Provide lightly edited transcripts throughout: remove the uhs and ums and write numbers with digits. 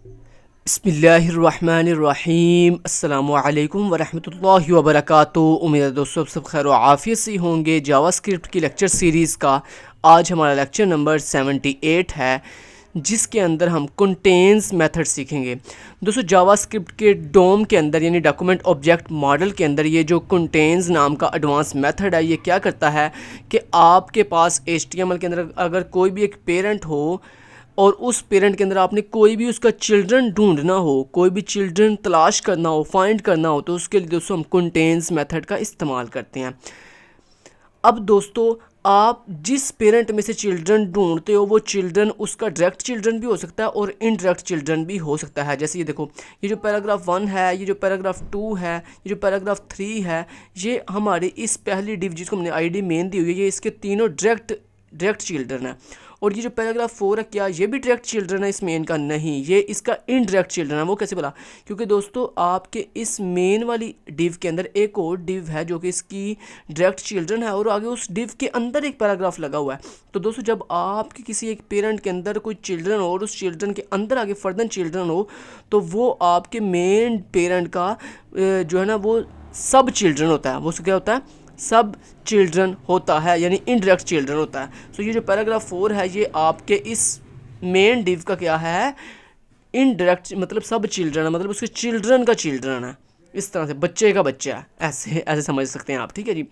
बिस्मिल्लाहिर्रहमानिर्रहीम अस्सलामुअलैकुम वरहमतुल्लाहि वबरकातुहू। उम्मीद है दोस्तों सब खैर आफियत से होंगे। जावास्क्रिप्ट की लेक्चर सीरीज़ का आज हमारा लेक्चर नंबर 78 है, जिसके अंदर हम कंटेन्स मेथड सीखेंगे। दोस्तों जावास्क्रिप्ट के डोम के अंदर यानी डॉक्यूमेंट ऑब्जेक्ट मॉडल के अंदर ये जो कंटेन्स नाम का एडवांस मेथड है, ये क्या करता है कि आपके पास HTML के अंदर अगर कोई भी एक पेरेंट हो और उस पेरेंट के अंदर आपने कोई भी उसका चिल्ड्रन ढूंढना हो, कोई भी चिल्ड्रन तलाश करना हो, फाइंड करना हो, तो उसके लिए दोस्तों हम कंटेन्स मेथड का इस्तेमाल करते हैं। अब दोस्तों आप जिस पेरेंट में से चिल्ड्रन ढूंढते हो वो चिल्ड्रन उसका डायरेक्ट चिल्ड्रन भी हो सकता है और इनडायरेक्ट चिल्ड्रन भी हो सकता है। जैसे ये देखो, ये जो पैराग्राफ 1 है, ये जो पैराग्राफ 2 है, ये जो पैराग्राफ 3 है, ये हमारी इस पहली डिव जिसको हमने आईडी मेन दी हुई है, ये इसके तीनों डायरेक्ट चिल्ड्रन है। और ये जो पैराग्राफ 4 है, क्या ये भी डायरेक्ट चिल्ड्रन है इस मेन का? नहीं, ये इसका इनडायरेक्ट चिल्ड्रन है। वो कैसे बोला? क्योंकि दोस्तों आपके इस मेन वाली डिव के अंदर एक और डिव है जो कि इसकी डायरेक्ट चिल्ड्रन है और आगे उस डिव के अंदर एक पैराग्राफ लगा हुआ है। तो दोस्तों जब आपके किसी एक पेरेंट के अंदर कोई चिल्ड्रन हो और उस चिल्ड्रन के अंदर आगे फर्दर चिल्ड्रन हो, तो वो आपके मेन पेरेंट का जो है ना वो सब चिल्ड्रन होता है। वो क्या होता है? सब चिल्ड्रन होता है, यानी इनडायरेक्ट चिल्ड्रन होता है। सो ये जो पैराग्राफ 4 है, ये आपके इस मेन डिव का क्या है? इनडायरेक्ट, मतलब सब चिल्ड्रन है, मतलब उसके चिल्ड्रन का चिल्ड्रन है। इस तरह से बच्चे का बच्चा है, ऐसे ऐसे समझ सकते हैं आप। ठीक है जी।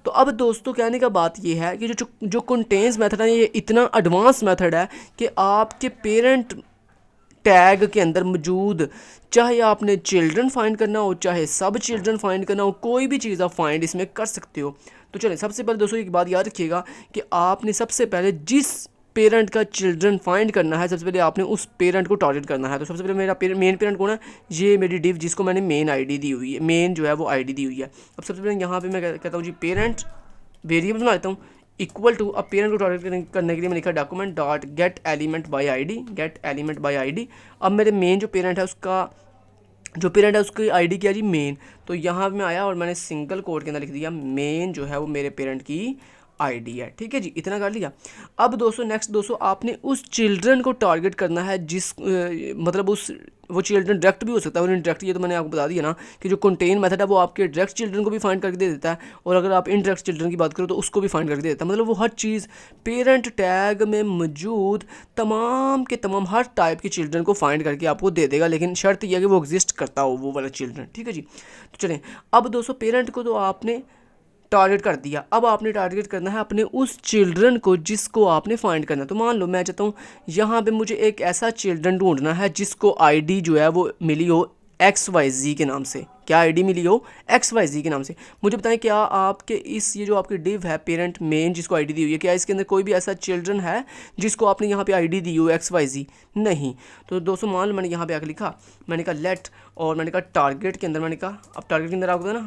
तो अब दोस्तों कहने का बात ये है कि जो कंटेन्स मेथड है, ये इतना एडवांस मेथड है कि आपके पेरेंट टैग के अंदर मौजूद, चाहे आपने चिल्ड्रन फाइंड करना हो, चाहे सब चिल्ड्रन फाइंड करना हो, कोई भी चीज़ आप फाइंड इसमें कर सकते हो। तो चलें, सबसे पहले दोस्तों एक बात याद रखिएगा कि आपने सबसे पहले जिस पेरेंट का चिल्ड्रन फाइंड करना है, सबसे पहले आपने उस पेरेंट को टारगेट करना है। तो सबसे पहले मेरा मेन पेरेंट कौन है? ये मेरी डिव जिसको मैंने मेन आईडी दी हुई है, मेन जो है वो आईडी दी हुई है। अब सबसे पहले यहाँ पे मैं कहता हूँ जी पेरेंट वेरिएबल बना लेता हूँ इक्वल टू। अब पेरेंट को टारगेट करने के लिए मैं लिखा document dot gate element by ID, gate element by ID. अब मेरे मेन जो पेरेंट है उसकी आईडी क्या जी? मेन। तो यहाँ पे मैं आया और मैंने सिंगल कोड के अंदर लिख दिया मेन जो है वो मेरे पेरेंट की आईडी है। ठीक है जी, इतना कर लिया। अब दोस्तों नेक्स्ट दोस्तों आपने उस चिल्ड्रन को टारगेट करना है जिस मतलब वो चिल्ड्रन डायरेक्ट भी हो सकता है और इनडायरेक्ट। ये तो मैंने आपको बता दिया ना कि जो कंटेन मेथड है वो आपके डायरेक्ट चिल्ड्रन को भी फाइंड करके दे देता है, और अगर आप इनडायरेक्ट चिल्ड्रन की बात करो तो उसको भी फाइंड करके दे देता है। मतलब वो हर चीज़ पेरेंट टैग में मौजूद तमाम के तमाम हर टाइप के चिल्ड्रन को फाइंड करके आपको दे देगा, लेकिन शर्त यह है कि वो एग्जिस्ट करता हो वो वाला चिल्ड्रन। ठीक है जी। तो चलें, अब दोस्तों पेरेंट को तो आपने टारगेट कर दिया। अब आपने टारगेट करना है अपने उस चिल्ड्रन को जिसको आपने फाइंड करना है। तो मान लो मैं चाहता हूँ यहाँ पे मुझे एक ऐसा चिल्ड्रन ढूंढना है जिसको आईडी जो है वो मिली हो XYZ के नाम से। क्या आईडी मिली हो? XYZ के नाम से। मुझे बताएं क्या आपके ये जो आपकी डिव है पेरेंट मेन जिसको आईडी दी हुई है, क्या इसके अंदर कोई भी ऐसा चिल्ड्रन है जिसको आपने यहाँ पे आईडी दी हो XYZ? नहीं। तो दोस्तों मान लो मैंने यहाँ पे आकर लिखा, मैंने कहा लेट, और मैंने कहा टारगेट के अंदर, मैंने कहा अब टारगेट के अंदर आपको ना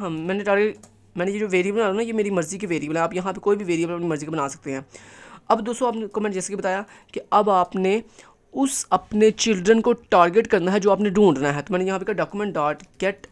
मैंने ये जो वेरिएबल बना ना, ये मेरी मर्ज़ी के वेरिएबल है। आप यहाँ पे कोई भी वेरिएबल अपनी मर्ज़ी का बना सकते हैं। अब दोस्तों आपको मैंने जैसे कि बताया कि अब आपने उस अपने चिल्ड्रन को टारगेट करना है जो आपने ढूंढना है। तो मैंने यहाँ पे कहा document dot gate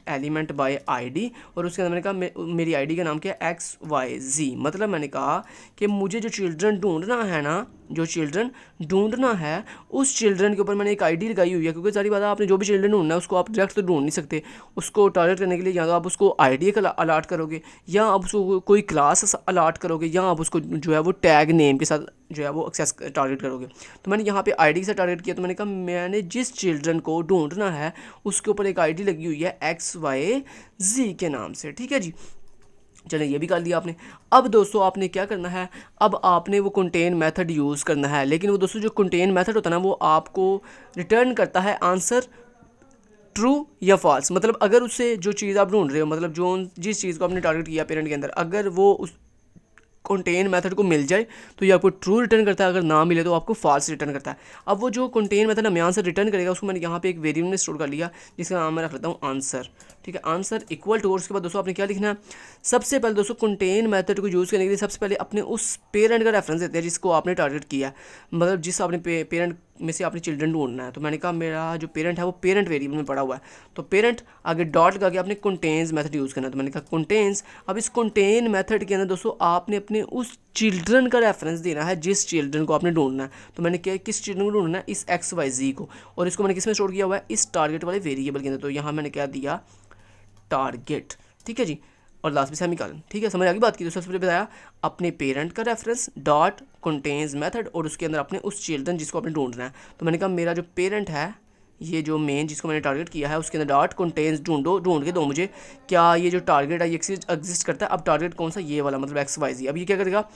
element by ID, और उसके अंदर मैंने कहा मेरी आईडी का नाम क्या है? XYZ। मतलब मैंने कहा कि मुझे जो चिल्ड्रन ढूंढना है ना, जो चिल्ड्रन ढूंढना है उस चिल्ड्रन के ऊपर मैंने एक आईडी लगाई हुई है। क्योंकि सारी बात है, आपने जो भी चिल्ड्रन ढूंढना है उसको आप डायरेक्ट तो ढूंढ नहीं सकते। उसको टारगेट करने के लिए या तो आप उसको आईडी का अलाट करोगे, या आप उसको कोई क्लास अलाट करोगे, या आप उसको जो है वो टैग नेम के साथ जो है वो एक्सेस टारगेट करोगे। तो मैंने यहाँ पे आईडी से टारगेट किया। तो मैंने कहा मैंने जिस चिल्ड्रन को ढूंढना है उसके ऊपर एक आईडी लगी हुई है XYZ के नाम से। ठीक है जी। चलिए ये भी कर लिया आपने। अब दोस्तों आपने क्या करना है? अब आपने वो कंटेन मेथड यूज़ करना है, लेकिन वो दोस्तों जो कंटेन मेथड होता है ना वो आपको रिटर्न करता है आंसर ट्रू या फॉल्स। मतलब अगर उससे जो चीज़ आप ढूंढ रहे हो, मतलब जो जिस चीज़ को आपने टारगेट किया पेरेंट के अंदर, अगर वो उस कंटेन मेथड को मिल जाए तो ये आपको ट्रू रिटर्न करता है, अगर ना मिले तो आपको फॉल्स रिटर्न करता है। अब वो जो कंटेन मेथड हमें आंसर रिटर्न करेगा उसको मैंने यहाँ पे एक वेरिएबल में स्टोर कर लिया जिसका नाम मैं रख लेता हूँ आंसर। ठीक ठीक है, आंसर इक्वल टू, और उसके बाद दोस्तों आपने क्या लिखना है, सबसे पहले दोस्तों कंटेन मेथड को यूज़ करने के लिए सबसे पहले अपने उस पेरेंट का रेफरेंस देते हैं जिसको आपने टारगेट किया है, मतलब जिस आपने पेरेंट में से आपने चिल्ड्रन ढूंढना है। तो मैंने कहा मेरा जो पेरेंट है वो पेरेंट वेरिएबल में पड़ा हुआ है, तो पेरेंट आगे डॉट लगा के आपने कंटेन्स मेथड यूज़ करना है। तो मैंने कहा कंटेन्स। अब इस कंटेन मेथड के अंदर दोस्तों आपने अपने उस चिल्ड्रन का रेफरेंस देना है जिस चिल्ड्रन को आपने ढूंढना है। तो मैंने क्या किस चिल्ड्रन को ढूंढना है, इस XYZ को, और इसको मैंने किस में स्टोर किया हुआ है, इस टारगेट वाले वेरिएबल के अंदर। तो यहाँ मैंने क्या दिया, टारगेट, ठीक है जी, और लास्ट में सेमीकोलन। ठीक है, समझ आ गई बात की। तो सबसे पहले बताया अपने पेरेंट का रेफरेंस डॉट कंटेन्स मेथड, और उसके अंदर अपने उस चिल्ड्रन जिसको आपने ढूंढना है। तो मैंने कहा मेरा जो पेरेंट है, ये जो मेन जिसको मैंने टारगेट किया है, उसके अंदर डॉट कंटेन्स ढूंढ के दो मुझे, क्या ये जो टारगेट है ये एग्जिस्ट करता है। अब टारगेट कौन सा, ये वाला, मतलब XYZ। अब ये क्या करेगा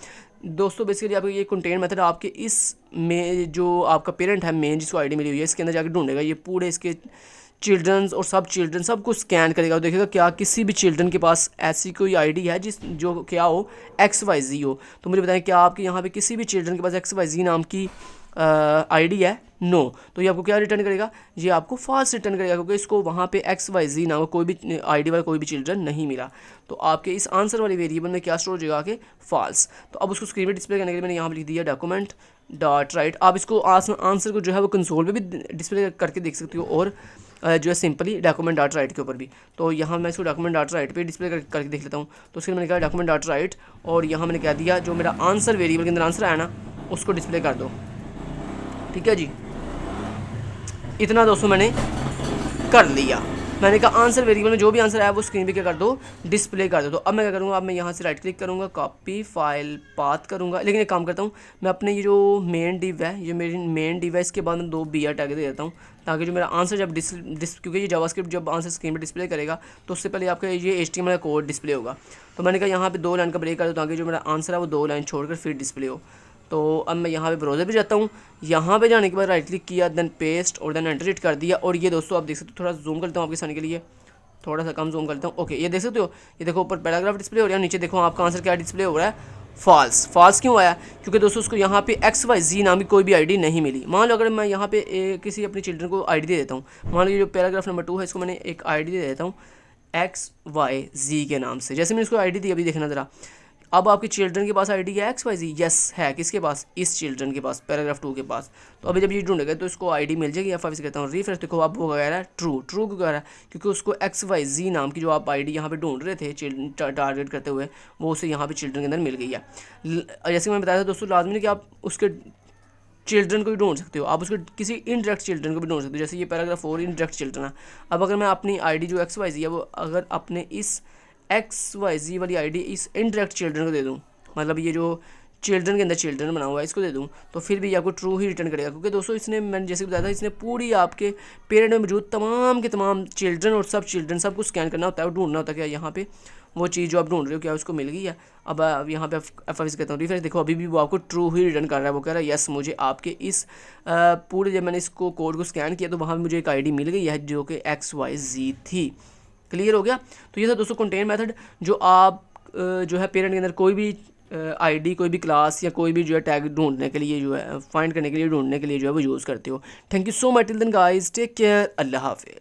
दोस्तों, बेसिकली आपको ये कंटेन मेथड आपके इस में जो आपका पेरेंट है मेन जिसको आईडी मिली हुई है, इसके अंदर जाकर ढूंढेगा ये पूरे इसके चिल्ड्रंस और सब चिल्ड्रन सबको स्कैन करेगा और देखेगा क्या किसी भी चिल्ड्रन के पास ऐसी कोई आईडी है जिस जो क्या हो, XYZ हो। तो मुझे बताएं क्या आपके यहाँ पे किसी भी चिल्ड्रन के पास XYZ नाम की आईडी है, नो। तो ये आपको क्या रिटर्न करेगा, ये आपको फॉल्स रिटर्न करेगा, क्योंकि इसको वहाँ पे XYZ नाम का कोई भी आईडी वाला कोई भी चिल्ड्रन नहीं मिला। तो आपके इस आंसर वाले वेरिएबल में क्या स्टोर हो जाएगा कि फॉल्स। तो अब उसको स्क्रीन पर डिस्प्ले करने के लिए मैंने यहाँ पर लिख दिया डॉक्यूमेंट डॉट राइट। आप इसको आंसर को जो है वो कंसोल पे भी डिस्प्ले करके देख सकते हो, और जो है सिंपली डॉक्यूमेंट डॉट राइट के ऊपर भी। तो यहाँ मैं इसको डॉक्यूमेंट डॉट राइट पे डिस्प्ले करके देख लेता हूँ। तो उसके मैंने कहा डॉक्यूमेंट डॉट राइट, और यहाँ मैंने कह दिया जो मेरा आंसर वेरिएबल के अंदर आंसर आया ना उसको डिस्प्ले कर दो। ठीक है जी, इतना दोस्तों मैंने कर लिया। मैंने कहा आंसर वेरिएबल में जो भी आंसर आया वो स्क्रीन पे क्या कर दो, डिस्प्ले कर दो। तो अब मैं क्या करूँगा, अब मैं यहाँ से राइट क्लिक करूँगा, कॉपी फाइल पाथ करूँगा। लेकिन एक काम करता हूँ, मैं अपने ये जो मेन डिव है, ये मेरी मेन डिव है, इसके बाद मैं 2 BR टैग दे देता हूँ, ताकि जो मेरा आंसर जब क्योंकि ये जावास्क्रिप्ट जब आंसर स्क्रीन पर डिस्प्ले करेगा तो उससे पहले आपका ये HTML कोड डिस्प्ले होगा। तो मैंने कहा यहाँ पर 2 लाइन का ब्रेक कर दो, ताकि जो मेरा आंसर है वो 2 लाइन छोड़कर फिर डिस्प्ले हो। तो अब मैं यहाँ पे ब्राउज़र पे जाता हूँ, यहाँ पे जाने के बाद राइट क्लिक किया, देन पेस्ट, और देन एंटर हिट कर दिया। और ये दोस्तों आप देख सकते हो, थोड़ा जूम करता हूँ आपके सामने के लिए, थोड़ा सा कम जूम करता हूँ। ओके, ये देख सकते हो, ये देखो ऊपर पैराग्राफ डिस्प्ले हो रहा है, नीचे देखो आपका आंसर क्या डिस्प्ले हो रहा है, फॉल्स। फॉल्स क्यों आया, क्योंकि दोस्तों उसको यहाँ पे XYZ नाम की कोई भी आईडी नहीं मिली। मान लो अगर मैं यहाँ पे किसी अपने चिल्ड्रन को आईडी दे देता हूँ, मान लो ये जो पैराग्राफ नंबर 2 है इसको मैंने एक आईडी दे देता हूँ XYZ के नाम से। जैसे मैंने इसको आईडी दी, अभी देखना ज़रा, अब आपके चिल्ड्रन के पास आईडी है XYZ, यस है, किसके पास, इस चिल्ड्रन के पास, पैराग्राफ 2 के पास। तो अभी जब ये ढूंढेगा तो इसको आईडी मिल जाएगी। F5 से कहता हूँ रिफ्रेश, देखो अब वो कह रहा है ट्रू। ट्रू क्यों कह रहा है, क्योंकि उसको XYZ नाम की जो आप आईडी यहाँ पे ढूंढ रहे थे टारगेट करते हुए, वो उसे यहाँ पे चिल्ड्रन के अंदर मिल गई है। जैसे मैंने बताया था दोस्तों, लाजमी नहीं कि आप उसके चिल्ड्रन को भी ढूंढ सकते हो, आप उसको किसी इनडायरेक्ट चिल्ड्रन को भी ढूंढ सकते हो। जैसे ये पैराग्राफ 4 इनडायरेक्ट चिल्ड्रन है। अब अगर मैं अपनी आईडी जो XYZ है वो अगर अपने इस XYZ वाली आईडी इस इनडायरेक्ट चिल्ड्रन को दे दूँ, मतलब ये जो चिल्ड्रन के अंदर चिल्ड्रन बना हुआ है इसको दे दूँ, तो फिर भी आपको ट्रू ही रिटर्न करेगा। क्योंकि दोस्तों इसने, मैंने जैसे बताया था, इसने पूरी आपके पेरेंट में मौजूद तमाम के तमाम चिल्ड्रन और सब चिल्ड्रन सबको स्कैन करना होता है और ढूंढना होता है क्या यहाँ पे वो चीज़ जो आप ढूंढ रहे हो क्या उसको मिल गई है। अब यहाँ पे F5 कहता हूँ रिफ्रेश, देखो अभी भी वो आपको ट्रू ही रिटर्न कर रहा है। वो कह रहा है यस, मुझे आपके इस पूरे जब मैंने इसको कोड को स्कैन किया तो वहाँ पर मुझे एक आईडी मिल गई है जो कि XYZ थी। क्लियर हो गया। तो ये था दोस्तों कंटेन मेथड, जो आप जो है पेरेंट के अंदर कोई भी आईडी, कोई भी क्लास या कोई भी जो है टैग ढूंढने के लिए, जो है फाइंड करने के लिए, ढूंढने के लिए जो है वो यूज़ करते हो। Thank you so much, till then guys, take care, अल्लाह हाफिज़।